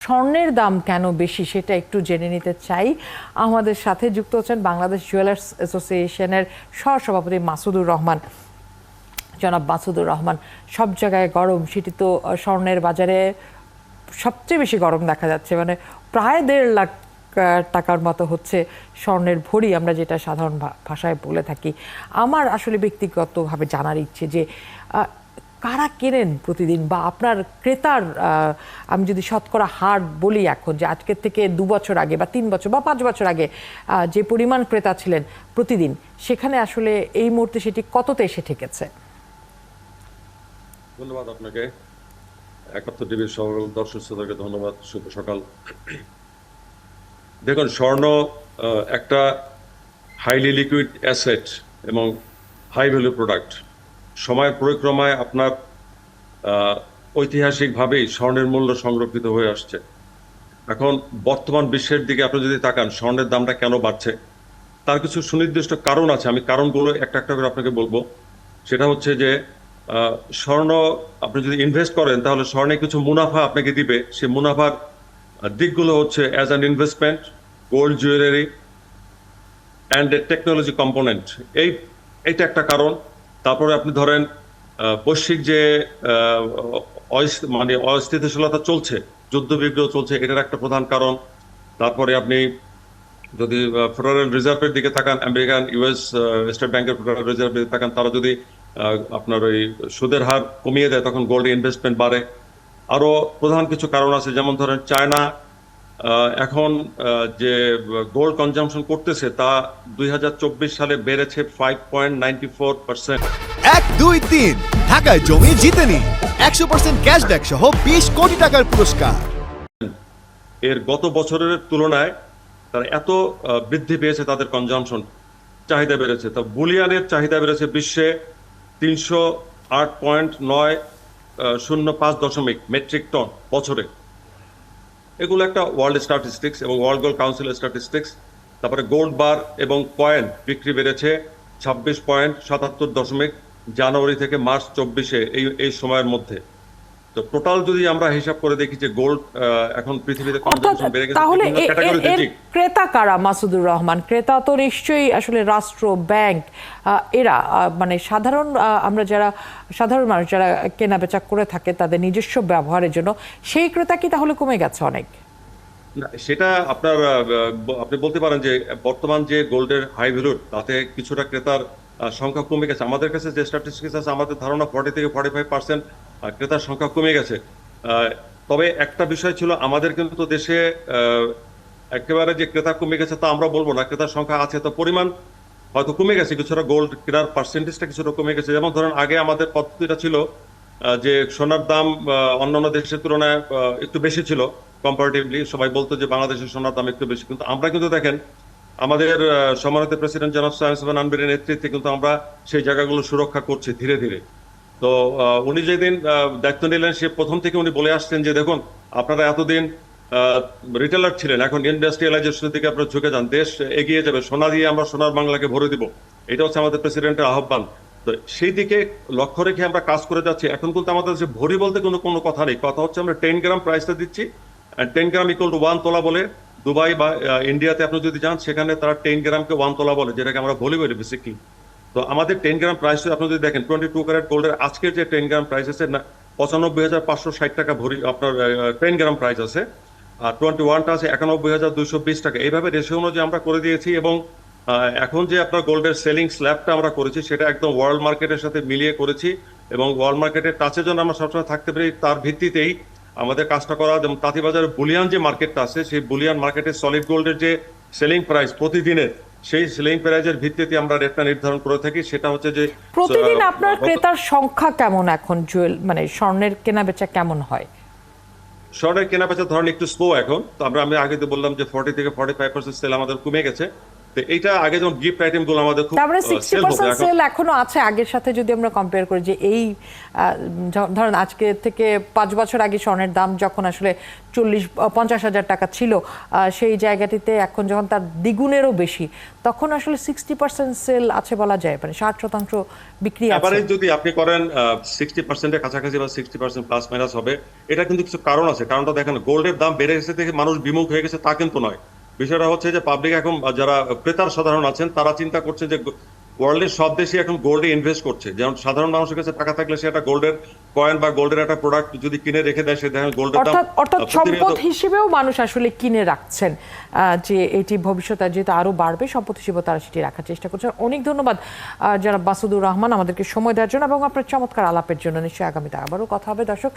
স্বর্ণের দাম কেন বেশি সেটা একটু জেনে নিতে চাই। আমাদের সাথে যুক্ত হচ্ছেন বাংলাদেশ জুয়েলার্স অ্যাসোসিয়েশনের সহসভাপতি মাসুদুর রহমান। জনাব মাসুদুর রহমান, সব জায়গায় গরম, সেটি তো স্বর্ণের বাজারে সবচেয়ে বেশি গরম দেখা যাচ্ছে, মানে প্রায় 1.5 লাখ টাকার মতো হচ্ছে স্বর্ণের ভরি, আমরা যেটা সাধারণ ভাষায় বলে থাকি। আমার আসলে ব্যক্তিগতভাবে জানার ইচ্ছে যে কারা কেনেন প্রতিদিন, বা আপনার ক্রেতার আমি যদি শতকরা হার বলি এখন, যে আজকের থেকে 2 বছর আগে বা 3 বছর বা 5 বছর আগে যে পরিমাণ ক্রেতা ছিলেন প্রতিদিন, সেখানে আসলে এই মুহূর্তে সেটি কততে এসে ঠেকেছে? ধন্যবাদ আপনাকে। একাত্তর টিভির সকল দর্শক শ্রোতাকে ধন্যবাদ। শুভ সকাল। দেখুন, স্বর্ণ একটা হাইলি লিকুইড অ্যাসেট এবং হাই ভ্যালু প্রোডাক্ট। সময়ের পরিক্রমায় আপনার ঐতিহাসিকভাবেই স্বর্ণের মূল্য সংরক্ষিত হয়ে আসছে। এখন বর্তমান বিশ্বের দিকে আপনি যদি তাকান, স্বর্ণের দামটা কেন বাড়ছে তার কিছু সুনির্দিষ্ট কারণ আছে। আমি কারণগুলো একটা একটা করে আপনাকে বলবো। সেটা হচ্ছে যে স্বর্ণ আপনি যদি ইনভেস্ট করেন তাহলে স্বর্ণে কিছু মুনাফা আপনাকে দিবে। সেই মুনাফার দিকগুলো হচ্ছে as an investment, gold jewellery and technology component. এইটা একটা কারণ। তারপরে আপনি ধরেন বৈশ্বিক যে মানে অস্থিতিশীলতা চলছে, যুদ্ধবিগ্রহ চলছে, এটার একটা প্রধান কারণ। তারপরে আপনি যদি ফেডারেল রিজার্ভের দিকে তাকান, আমেরিকান ইউএস স্টেট ব্যাংকের ফেডারেল রিজার্ভের দিকে তাকান, তারা যদি আপনার ওই সুদের হার কমিয়ে দেয় তখন গোল্ডে ইনভেস্টমেন্ট বাড়ে। আরো প্রধান কিছু কারণ আছে, যেমন ধরেন চায়না এখন যে গোল্ড কনজাম্পশন করতেছে তা 2024 সালে বেড়েছে 5.94%। 1, 2, 3 ঢাকায় জমি জিতে নিন 100% ক্যাশব্যাক সহ 20 কোটি টাকার পুরস্কার। এর গত বছরের তুলনায় তারা এত বৃদ্ধি পেয়েছে, তাদের কনজাম্পশন চাহিদা বেড়েছে। তা বুলিয়ানের চাহিদা বেড়েছে বিশ্বে 308.905 মেট্রিক টন বছরে। এগুলো একটা ওয়ার্ল্ড স্ট্যাটিস্টিক্স এবং ওয়ার্ল্ড গোল্ড কাউন্সিলের স্ট্যাটিস্টিক্স। তারপরে গোল্ড বার এবং কয়েন বিক্রি বেড়েছে 26.77 জানুয়ারি থেকে মার্চ 24-এ এই সময়ের মধ্যে। তো টোটাল যদি আমরা হিসাব করে দেখি যে গোল্ড এখন পৃথিবীতে কনজাম্পশন বেড়ে গেছে। তাহলে ক্রেতা কারা মাসুদুর রহমান? ক্রেতা তো নিশ্চয়ই আসলে রাষ্ট্র, ব্যাংক, এরা মানে সাধারণ সাধারণ মানুষ যারা কেনা বেচা করে থাকে তাদের নিজস্ব ব্যবহারের জন্য, সেই ক্রেতা কি তাহলে কমে গেছে অনেক? সেটা আপনি বলতে পারেন যে বর্তমান যে গোল্ডের হাই ভ্যালুর, তাতে কিছুটা ক্রেতার সংখ্যা কমে গেছে। আমাদের কাছে যে স্ট্যাটিস্টিক্স আছে, আমাদের ধারণা 40 থেকে 45% ক্রেতার সংখ্যা কমে গেছে। তবে একটা বিষয় ছিল, আমাদের কিন্তু দেশে একেবারে যে ক্রেতা কমে গেছে তা আমরা বলবো না। ক্রেতার সংখ্যা আছে, তো পরিমাণ হয়তো কমে গেছে কিছুটা, গোল্ড কেনার পার্সেন্টেজটা কিছুটা কমে গেছে। যেমন ধরেন আগে আমাদের পদ্ধতিটা ছিল যে সোনার দাম অন্যান্য দেশের তুলনায় একটু বেশি ছিল কম্পারেটিভলি। সবাই বলতো যে বাংলাদেশের সোনার দাম একটু বেশি, কিন্তু আমরা কিন্তু দেখেন আমাদের সম্মানিত প্রেসিডেন্ট জনাব সায়েন্সবান আনবিরের নেতৃত্বে কিন্তু আমরা সেই জায়গাগুলো সুরক্ষা করছি ধীরে ধীরে। তো উনি যেদিন দায়িত্ব নিলেন, সে প্রথম থেকে উনি বলে আসছেন যে দেখুন, আপনারা এতদিন রিটেলার ছিলেন, এখন ইন্ডাস্ট্রিয়ালাইজেশনের দিকে আপনারা ঝুঁকে যান, দেশ এগিয়ে যাবে, সোনা দিয়ে আমরা সোনার বাংলাকে ভরে দিব। এটা হচ্ছে আমাদের প্রেসিডেন্টের আহ্বান। তো সেই দিকে লক্ষ্য রেখে আমরা কাজ করে যাচ্ছি। এখন কিন্তু আমাদের যে ভরি বলতে কোনো কথা নেই, কথা হচ্ছে আমরা 10 গ্রাম প্রাইসটা দিচ্ছি। 10 গ্রাম ইকুয়াল টু 1 তোলা বলে। দুবাই বা ইন্ডিয়াতে আপনি যদি যান, সেখানে তারা 10 গ্রামকে 1 তোলা বলে, যেটাকে আমরা ভরি বলি বেসিকলি। তো আমাদের 10 গ্রাম প্রাইস আপনি যদি দেখেন, 22 ক্যারেট গোল্ডের আজকের যে 10 গ্রাম প্রাইস আছে 95,560 টাকা ভরি, আপনার 10 গ্রাম প্রাইস আছে। আর 21টা আছে 91,220 টাকা। এইভাবে রেশিও অনুযায়ী আমরা করে দিয়েছি। এবং এখন যে আপনার গোল্ডের সেলিং স্ল্যাবটা আমরা করেছি, সেটা একদম ওয়ার্ল্ড মার্কেটের সাথে মিলিয়ে করেছি। এবং ওয়ার্ল্ড মার্কেটের টাচের জন্য আমরা সবসময় থাকতে পারি, তার ভিত্তিতেই আমাদের কাজটা করা। যেমন তাঁতিবাজার বুলিয়ান যে মার্কেটটা আছে, সেই বুলিয়ান মার্কেটের সলিড গোল্ডের যে সেলিং প্রাইস প্রতিদিনের, সেই সেলিং প্রাইসের ভিত্তিতে আমরা রেটটা নির্ধারণ করে থাকি। সেটা হচ্ছে যে প্রতিদিন আপনার ক্রেতার সংখ্যা কেমন এখন, মানে স্বর্ণের কেনা বেচা কেমন হয়? স্বর্ণের কেনা বেচা ধরেন একটু স্লো এখন। তো আমি আগে তো বললাম যে 40 থেকে 45% সেল আমাদের কমে গেছে। তো এইটা আগে যেমন গিফট আইটেম গুলো আমাদের খুব তারপরে সেল হতো 60% এখন সেল এখনো আছে আগের সাথে যদি আমরা কম্পেয়ার করি যে এই ধরেন আজকে থেকে 5 বছর আগে স্বর্ণের দাম যখন আসলে 50,000 টাকা ছিল সেই জায়গাটিতে এখন যখন তার দ্বিগুণেরও বেশি তখন আসলে 60% সেল আছে বলা যায়, মানে 60% বিক্রি আছে। এভারেজ যদি আপনি করেন 60% এর কাছাকাছি বা 60% প্লাস মাইনাস হবে। এটা কিন্তু কিছু কারণ আছে। কারণটা দেখেন, গোল্ডের দাম বেড়ে গেছে থেকে মানুষ বিমুখ হয়ে গেছে তা কিন্তু নয়। বিষয়টা হচ্ছে যে পাবলিক এখন যারা ক্রেতার সাধারণ আছেন তারা চিন্তা করছে যে ওয়ার্ল্ডের সব দেশই এখন গোল্ডে ইনভেস্ট করছে। যেমন সাধারণ মানুষের কাছে টাকা থাকলে সে একটা গোল্ডের কয়েন বা গোল্ডের একটা প্রোডাক্ট যদি কিনে রেখে দেয়, সে দেখেন গোল্ডের দাম অর্থাৎ সম্পদ হিসেবেও মানুষ আসলে কিনে রাখছেন, যে এটি ভবিষ্যতে যেহেতু আরো বাড়বে সম্পদ হিসেবে তারা সেটি রাখার চেষ্টা করছেন। অনেক ধন্যবাদ জনাব মাসুদুর রহমান আমাদেরকে সময় দেওয়ার জন্য এবং আপনার চমৎকার আলাপের জন্য। নিশ্চয়ই আগামীতে আবারও কথা হবে। দর্শক,